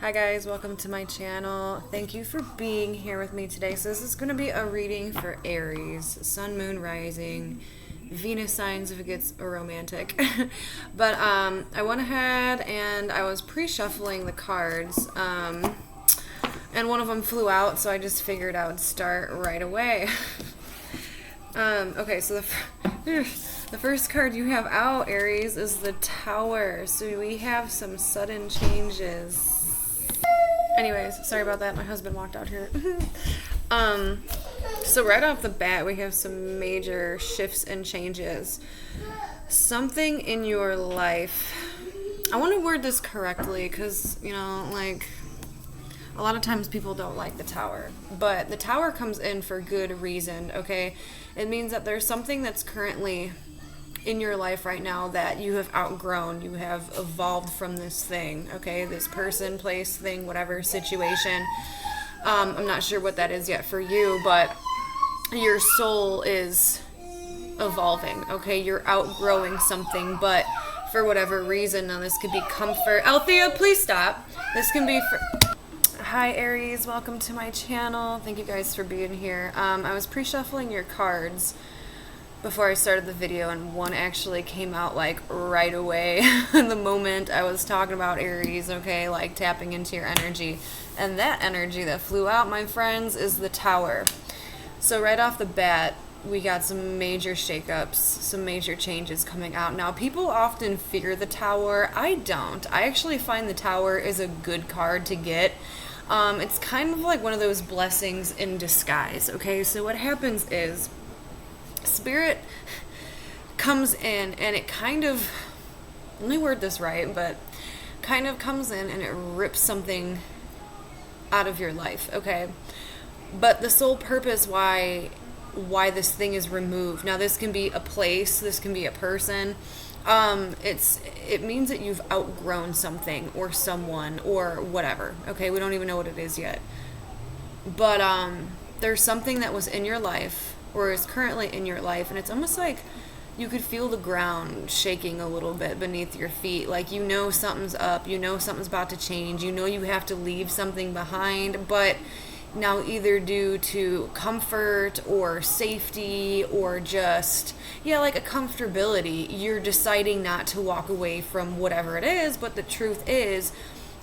Hi guys, welcome to my channel. Thank you for being here with me today. So this is going to be a reading for Aries, Sun, Moon, Rising, Venus signs if it gets romantic. But I went ahead and I was pre-shuffling the cards and one of them flew out, so I just figured I would start right away. Okay, so the first card you have out, Aries, is the Tower. So we have some sudden changes. Anyways, sorry about that. My husband walked out here. So right off the bat, we have some major shifts and changes. Something in your life. I want to word this correctly because, you know, like, a lot of times people don't like the Tower. But the Tower comes in for good reason, okay? It means that there's something that's currently in your life right now that you have outgrown. You have evolved from this thing, okay? This person, place, thing, whatever situation. I'm not sure what that is yet for you, but your soul is evolving, okay? You're outgrowing something, but for whatever reason, now this could be comfort. Althea, please stop. This can be for... Hi Aries, welcome to my channel. Thank you guys for being here. I was pre-shuffling your cards before I started the video, and one actually came out like right away the moment I was talking about Aries, okay, like tapping into your energy. And that energy that flew out, my friends, is the Tower. So right off the bat, we got some major shakeups, some major changes coming out. Now, people often fear the Tower. I don't. I actually find the Tower is a good card to get. It's kind of like one of those blessings in disguise, okay? So what happens is Spirit comes in and it kind of, let me word this right, but kind of comes in and it rips something out of your life, okay? But the sole purpose why this thing is removed, now this can be a place, this can be a person, it means that you've outgrown something or someone or whatever, okay? We don't even know what it is yet. But there's something that was in your life or is currently in your life, and it's almost like you could feel the ground shaking a little bit beneath your feet. Like, you know something's up, you know something's about to change, you know you have to leave something behind, but now either due to comfort or safety or just, yeah, like a comfortability, you're deciding not to walk away from whatever it is. But the truth is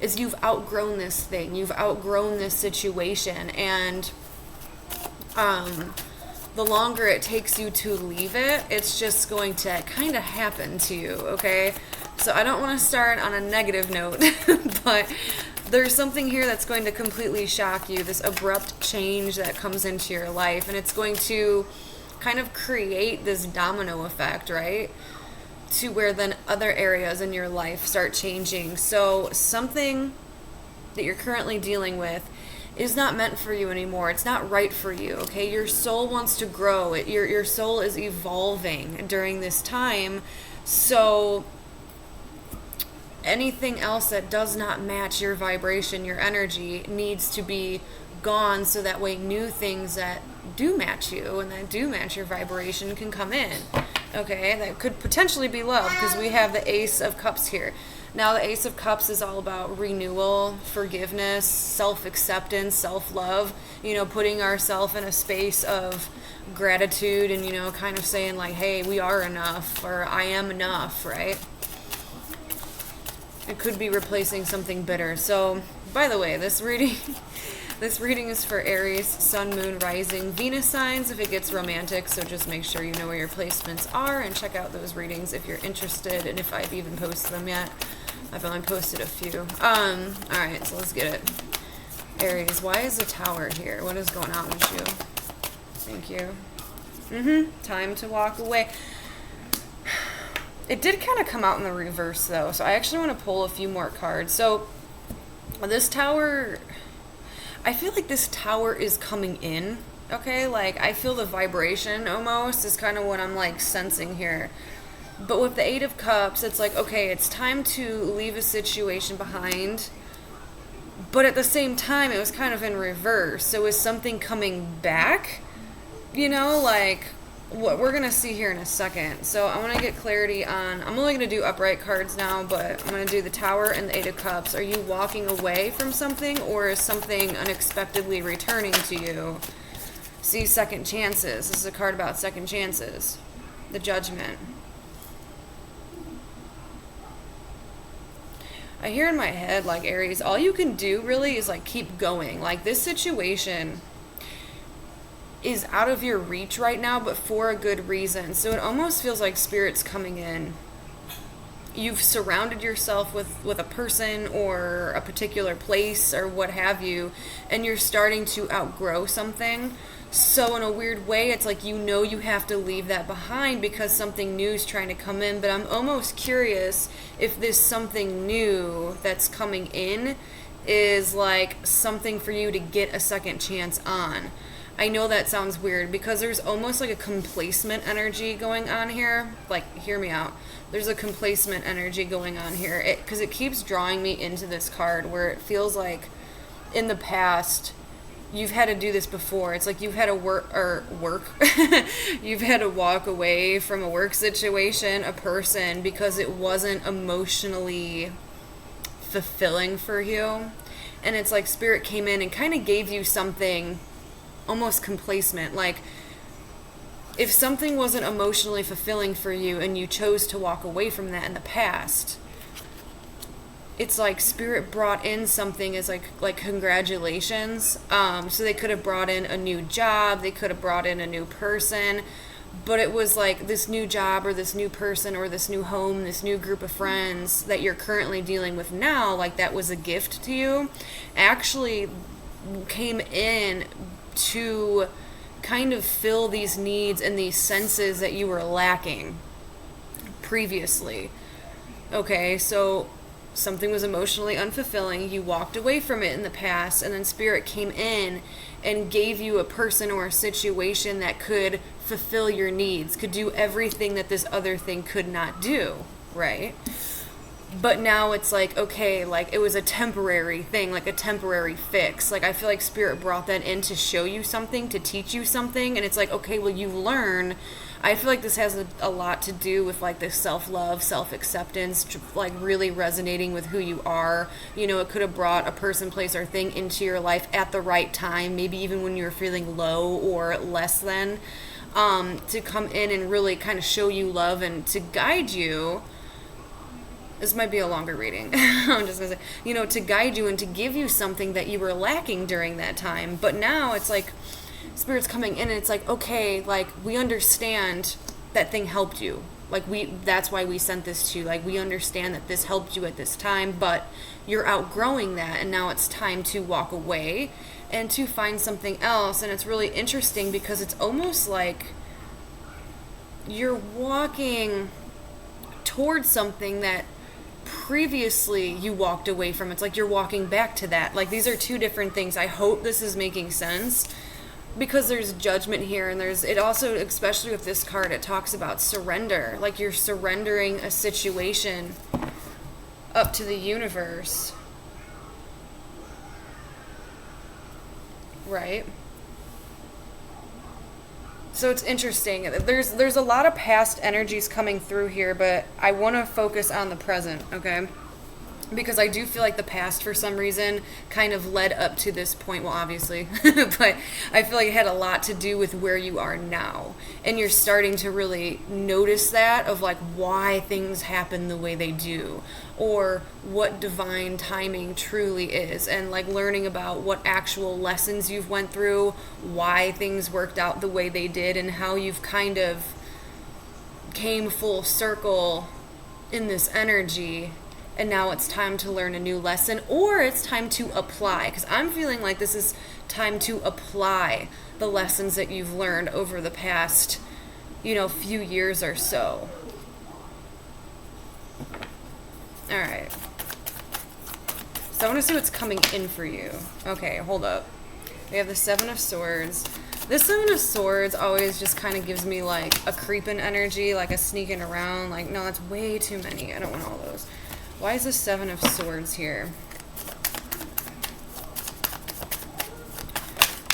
you've outgrown this thing, you've outgrown this situation, and the longer it takes you to leave it, it's just going to kind of happen to you, okay? So I don't want to start on a negative note, but there's something here that's going to completely shock you, this abrupt change that comes into your life, and it's going to kind of create this domino effect, right? To where then other areas in your life start changing. So something that you're currently dealing with is not meant for you anymore. It's not right for you, okay? Your soul wants to grow. Your soul is evolving during this time. So anything else that does not match your vibration, your energy, needs to be gone, so that way new things that do match you and that do match your vibration can come in, okay? That could potentially be love, because we have the Ace of Cups here. Now, the Ace of Cups is all about renewal, forgiveness, self-acceptance, self-love, you know, putting ourselves in a space of gratitude and, you know, kind of saying like, hey, we are enough, or I am enough, right? It could be replacing something bitter. So, by the way, this reading is for Aries, Sun, Moon, Rising, Venus signs if it gets romantic. So just make sure you know where your placements are and check out those readings if you're interested, and if I've even posted them yet. I've only posted a few. Alright, so let's get it. Aries, why is the Tower here? What is going on with you? Thank you. Time to walk away. It did kind of come out in the reverse, though, so I actually want to pull a few more cards. So, this Tower, I feel like this Tower is coming in, okay? Like, I feel the vibration, almost, is kind of what I'm, like, sensing here. But with the Eight of Cups, it's like, okay, it's time to leave a situation behind. But at the same time, it was kind of in reverse. So is something coming back? You know, like, what we're going to see here in a second. So I want to get clarity on, I'm only going to do upright cards now, but I'm going to do the Tower and the Eight of Cups. Are you walking away from something, or is something unexpectedly returning to you? See, second chances. This is a card about second chances. The Judgment. I hear in my head, like, Aries, all you can do really is, like, keep going. Like, this situation is out of your reach right now, but for a good reason. So it almost feels like Spirit's coming in. You've surrounded yourself with a person or a particular place or what have you, and you're starting to outgrow something. So in a weird way, it's like you know you have to leave that behind because something new is trying to come in. But I'm almost curious if this something new that's coming in is like something for you to get a second chance on. I know that sounds weird because there's almost like a complacement energy going on here. Like, hear me out. There's a complacement energy going on here. Because it keeps drawing me into this card where it feels like in the past you've had to do this before. It's like you've had to work. You've had to walk away from a work situation, a person, because it wasn't emotionally fulfilling for you. And it's like Spirit came in and kind of gave you something almost complacent. Like, if something wasn't emotionally fulfilling for you and you chose to walk away from that in the past, it's like Spirit brought in something as like congratulations. So they could have brought in a new job, they could have brought in a new person, but it was like this new job or this new person or this new home, this new group of friends that you're currently dealing with now, like that was a gift to you, actually came in to kind of fill these needs and these senses that you were lacking previously. Okay, so something was emotionally unfulfilling, you walked away from it in the past, and then Spirit came in and gave you a person or a situation that could fulfill your needs, could do everything that this other thing could not do, right? But now it's like, okay, like it was a temporary thing, like a temporary fix. Like I feel like Spirit brought that in to show you something, to teach you something. And it's like, okay, well, you learn. I feel like this has a lot to do with like this self-love, self-acceptance, like really resonating with who you are. You know, it could have brought a person, place, or thing into your life at the right time, maybe even when you were feeling low or less than, to come in and really kind of show you love and to guide you. This might be a longer reading. I'm just going to say, you know, to guide you and to give you something that you were lacking during that time. But now it's like Spirit's coming in and it's like, okay, like we understand that thing helped you. Like that's why we sent this to you. Like we understand that this helped you at this time, but you're outgrowing that and now it's time to walk away and to find something else. And it's really interesting because it's almost like you're walking towards something that previously you walked away from. It's like you're walking back to that. Like these are two different things. I hope this is making sense because there's judgment here, and it also, especially with this card, it talks about surrender. Like you're surrendering a situation up to the universe, right? So it's interesting. There's a lot of past energies coming through here, but I want to focus on the present, okay? Because I do feel like the past, for some reason, kind of led up to this point. Well, obviously, but I feel like it had a lot to do with where you are now. And you're starting to really notice that of like why things happen the way they do, or what divine timing truly is, and like learning about what actual lessons you've went through, why things worked out the way they did, and how you've kind of came full circle in this energy. And now it's time to learn a new lesson, or it's time to apply. Because I'm feeling like this is time to apply the lessons that you've learned over the past, few years or so. All right. So I want to see what's coming in for you. Okay, hold up. We have the Seven of Swords. This Seven of Swords always just kind of gives me like a creeping energy, like a sneaking around. Like, no, that's way too many. I don't want all those. Why is the Seven of Swords here?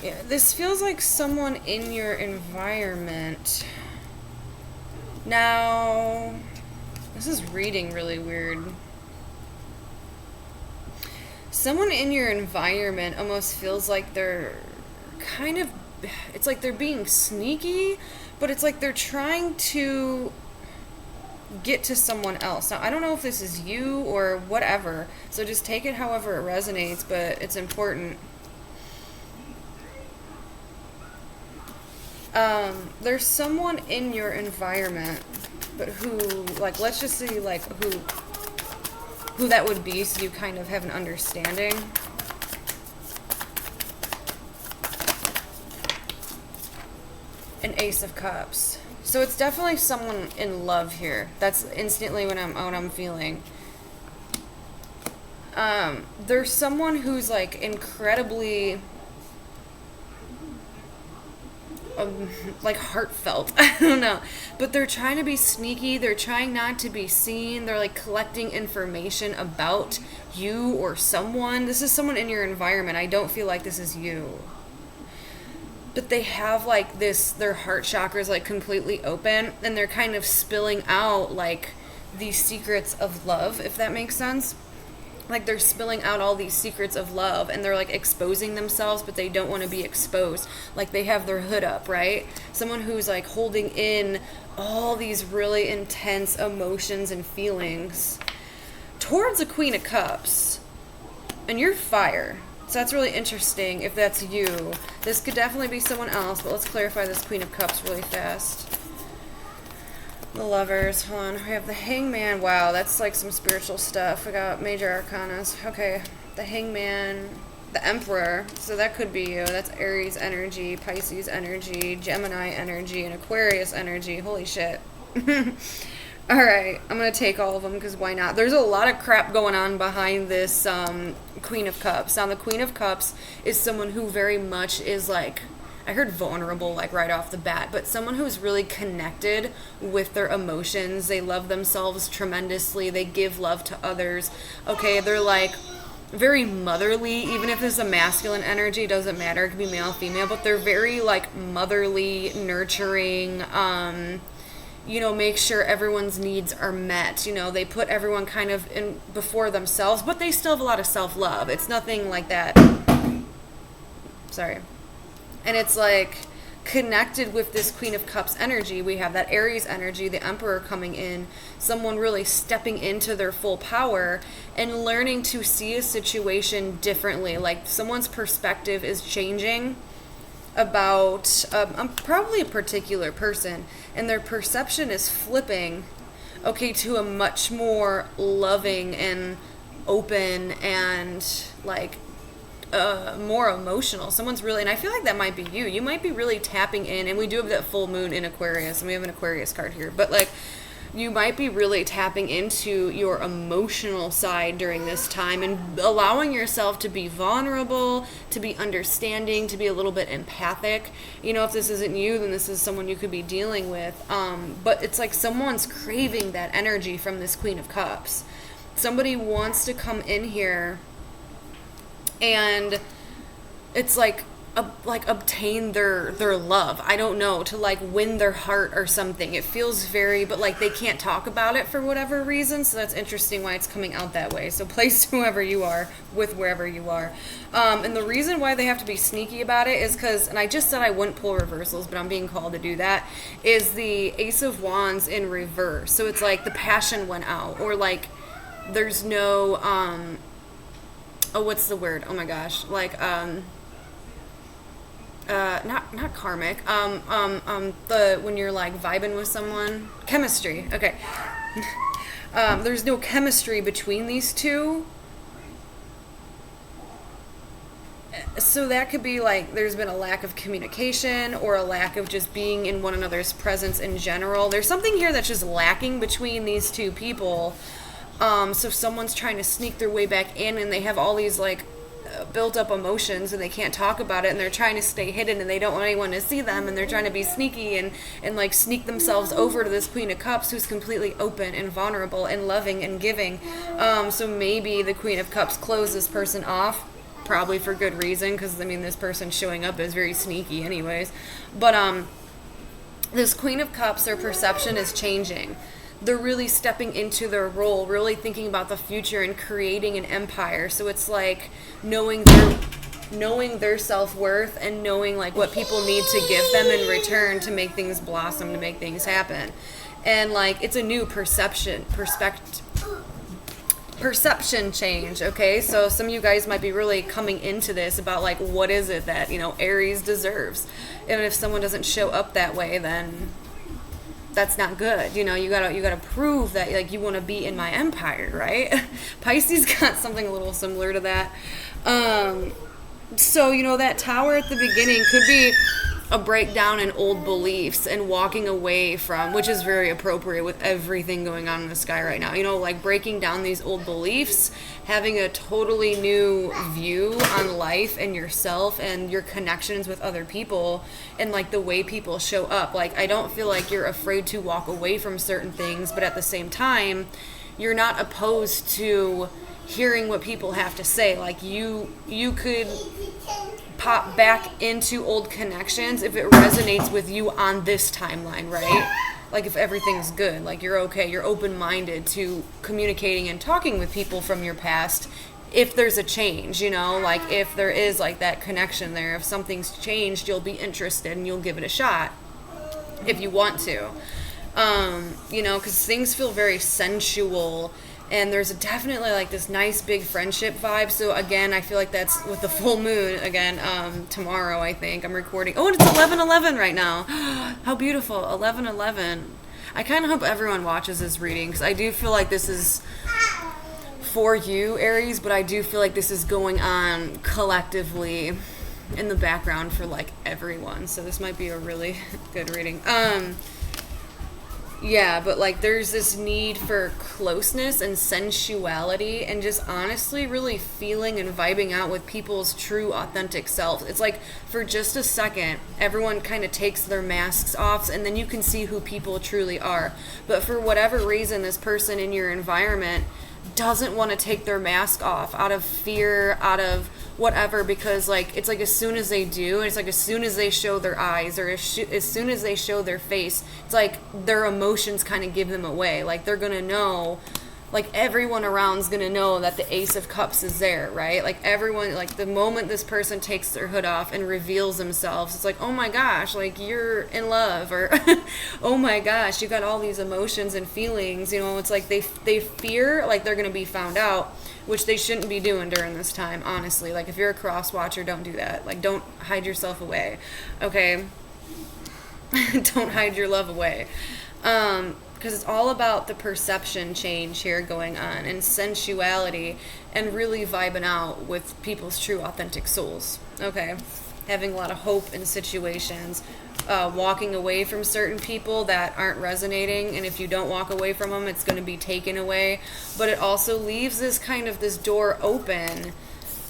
Yeah, this feels like someone in your environment Now, this is reading really weird. Someone in your environment almost feels like they're kind of, it's like they're being sneaky, but it's like they're trying to get to someone else. Now, I don't know if this is you or whatever, so just take it however it resonates, but it's important. There's someone in your environment, but who, like, let's just see, like, who that would be, so you kind of have an understanding. An Ace of Cups. So it's definitely someone in love here. That's instantly what I'm feeling. There's someone who's like incredibly like heartfelt. I don't know. But they're trying to be sneaky. They're trying not to be seen. They're like collecting information about you or someone. This is someone in your environment. I don't feel like this is you. But they have like this, their heart chakras like completely open, and they're kind of spilling out like these secrets of love, if that makes sense. Like they're spilling out all these secrets of love, and they're like exposing themselves, but they don't want to be exposed. Like they have their hood up, right? Someone who's like holding in all these really intense emotions and feelings towards a Queen of Cups. And you're fire. So that's really interesting if that's you. This could definitely be someone else, but let's clarify this Queen of Cups really fast. The Lovers, hold on. We have the Hangman. Wow, that's like some spiritual stuff. We got major arcanas. Okay, the Hangman, the Emperor. So that could be you. That's Aries energy, Pisces energy, Gemini energy, and Aquarius energy. Holy shit. Alright, I'm going to take all of them because why not? There's a lot of crap going on behind this Queen of Cups. Now, the Queen of Cups is someone who very much is like, I heard vulnerable like right off the bat, but someone who's really connected with their emotions. They love themselves tremendously. They give love to others. Okay, they're like very motherly. Even if it's a masculine energy, it doesn't matter. It could be male, female, but they're very like motherly, nurturing, you know, make sure everyone's needs are met. You know, they put everyone kind of in before themselves, but they still have a lot of self-love. It's nothing like that. Sorry. And it's like connected with this Queen of Cups energy. We have that Aries energy, the Emperor coming in, someone really stepping into their full power and learning to see a situation differently. Like someone's perspective is changing about probably a particular person, and their perception is flipping, okay, to a much more loving and open and like more emotional. Someone's really, and I feel like that might be you. You might be really tapping in, and we do have that full moon in Aquarius, and we have an Aquarius card here, but like you might be really tapping into your emotional side during this time and allowing yourself to be vulnerable, to be understanding, to be a little bit empathic. You know, if this isn't you, then this is someone you could be dealing with. But it's like someone's craving that energy from this Queen of Cups. Somebody wants to come in here and it's like obtain their love. I don't know, to like win their heart or something. It feels very, but like they can't talk about it for whatever reason. So that's interesting why it's coming out that way. So place whoever you are with wherever you are. And the reason why they have to be sneaky about it is because, and I just said I wouldn't pull reversals, but I'm being called to do that, is the Ace of Wands in reverse. So it's like the passion went out, or like there's no, oh, what's the word? Oh my gosh. Like, not karmic. The when you're like vibing with someone, chemistry. Okay. There's no chemistry between these two. So that could be like there's been a lack of communication or a lack of just being in one another's presence in general. There's something here that's just lacking between these two people. So someone's trying to sneak their way back in, and they have all these like built up emotions, and they can't talk about it, and they're trying to stay hidden, and they don't want anyone to see them, and they're trying to be sneaky and like sneak themselves over to this Queen of Cups who's completely open and vulnerable and loving and giving. So maybe the Queen of Cups closed this person off, probably for good reason, because I mean this person showing up is very sneaky anyways. But this Queen of Cups, their perception is changing. They're really stepping into their role, really thinking about the future and creating an empire. So it's like knowing their self-worth and knowing like what people need to give them in return to make things blossom, to make things happen. And like it's a new perception change. Okay, so some of you guys might be really coming into this about like what is it that, you know, Aries deserves, and if someone doesn't show up that way, then that's not good. You know, you gotta prove that like you want to be in my empire, right? Pisces got something a little similar to that. So you know, that Tower at the beginning could be a breakdown in old beliefs and walking away from, which is very appropriate with everything going on in the sky right now. You know, like breaking down these old beliefs, having a totally new view on life and yourself and your connections with other people and like the way people show up. Like, I don't feel like you're afraid to walk away from certain things, but at the same time, you're not opposed to hearing what people have to say. Like you could pop back into old connections if it resonates with you on this timeline, right? Like if everything's good, like you're okay, you're open-minded to communicating and talking with people from your past if there's a change, you know, like if there is like that connection there, if something's changed, you'll be interested and you'll give it a shot if you want to. You know, because things feel very sensual. And there's definitely like this nice big friendship vibe. So again, I feel like that's with the full moon again, tomorrow, I think I'm recording. Oh, and it's 11:11 right now. How beautiful. 11:11. I kind of hope everyone watches this reading, because I do feel like this is for you, Aries, but I do feel like this is going on collectively in the background for like everyone. So this might be a really good reading. Yeah, but like there's this need for closeness and sensuality and just honestly really feeling and vibing out with people's true authentic selves. It's like for just a second, everyone kind of takes their masks off and then you can see who people truly are. But for whatever reason, this person in your environment doesn't want to take their mask off out of fear, out of whatever, because like it's like as soon as they do, it's like as soon as they show their eyes or as soon as they show their face, it's like their emotions kind of give them away. Like they're gonna know, like everyone around's gonna know that the Ace of Cups is there, right? Like everyone, like the moment this person takes their hood off and reveals themselves, it's like, oh my gosh, like you're in love, or oh my gosh, you got all these emotions and feelings, you know. It's like they fear like they're gonna be found out, which they shouldn't be doing during this time, honestly. Like if you're a cross watcher, don't do that. Like don't hide yourself away, okay? Don't hide your love away. Because it's all about the perception change here going on and sensuality and really vibing out with people's true authentic souls, okay? Having a lot of hope in situations, walking away from certain people that aren't resonating, and if you don't walk away from them, it's going to be taken away. But it also leaves this door open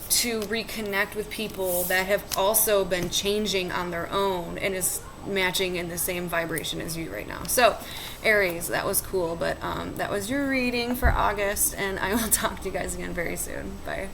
to reconnect with people that have also been changing on their own and is matching in the same vibration as you right now. So Aries, that was cool, but that was your reading for August, and I will talk to you guys again very soon. Bye.